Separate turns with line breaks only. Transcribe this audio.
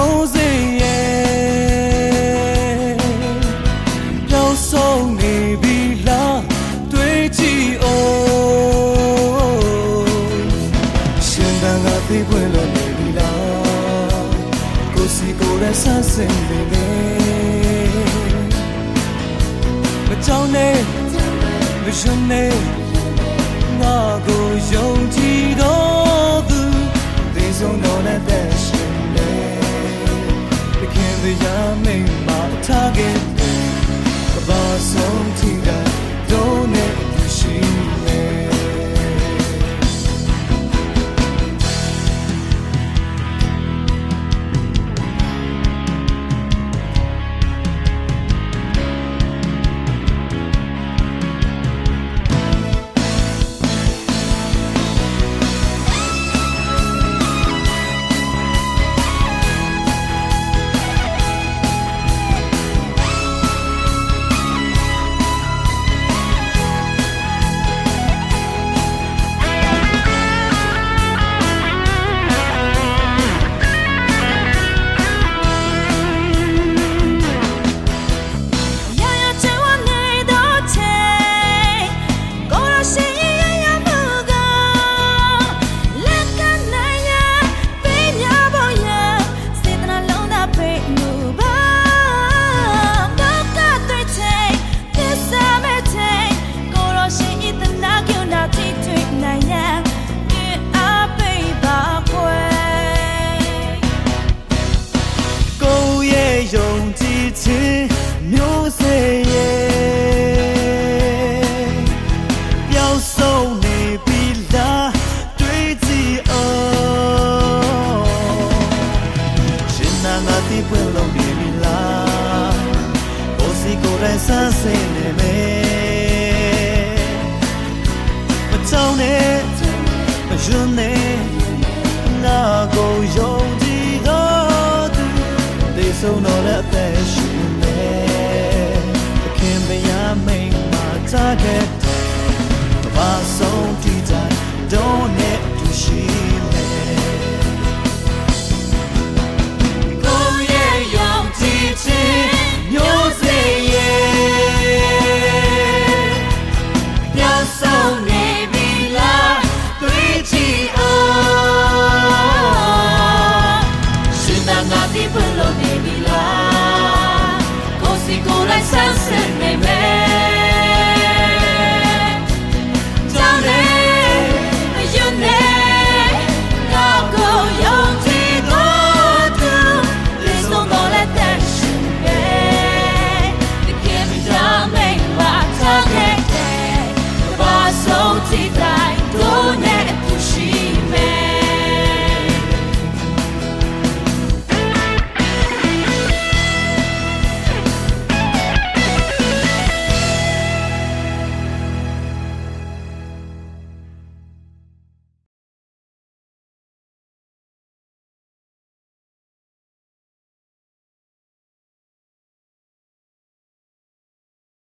မျိုးစေ့ရဲ့ပြောင်းဆုံးနေပြီလားတွေးကြည့်အောင်ရှင်တန်ကသိပွင့်လို့နေပြီလားကိုစီကိုယ်ရဲ့ဆန်းစင်နေလေမကြောက်နဲ့မရှင်နဲ့ငါကိုယုံကြည်တော့သူသေဆုံးတော့တဲ့ရှင်လေတခင်ဗျာမိန်မထားခဲ့ကဘာဆုံးထီတာတော့နဲ့ရှိနေမျိုးစေ့ရဲ့ပြောင်းဆုံးနေပြီလားတွေးကြည့်အောင်ရှင်နာငါသိပွင့်လို့နေပြီလားကိုစီကိုယ်ရဲ့ဆန်းစင်နေမယ်မကြောက်နဲ့မယွန်းနဲ့ငါကိုယုံကြည်တော့သူသေဆုံးတော့တဲ့အသက်ရှင်targetဘာဆုံးတီတိုင်း don't need to share me ကိုရဲ့ရောင်ကြည့်ချင်းမျိုးစေ့ရဲ့ပြောင်းဆုံးနေပြီလားတွေးကြည့်အောင်ရှင်သာငါဒီဘလို့နေပြီလားကိုစီကိုလိုက်ဆန်းစင်နေမယ်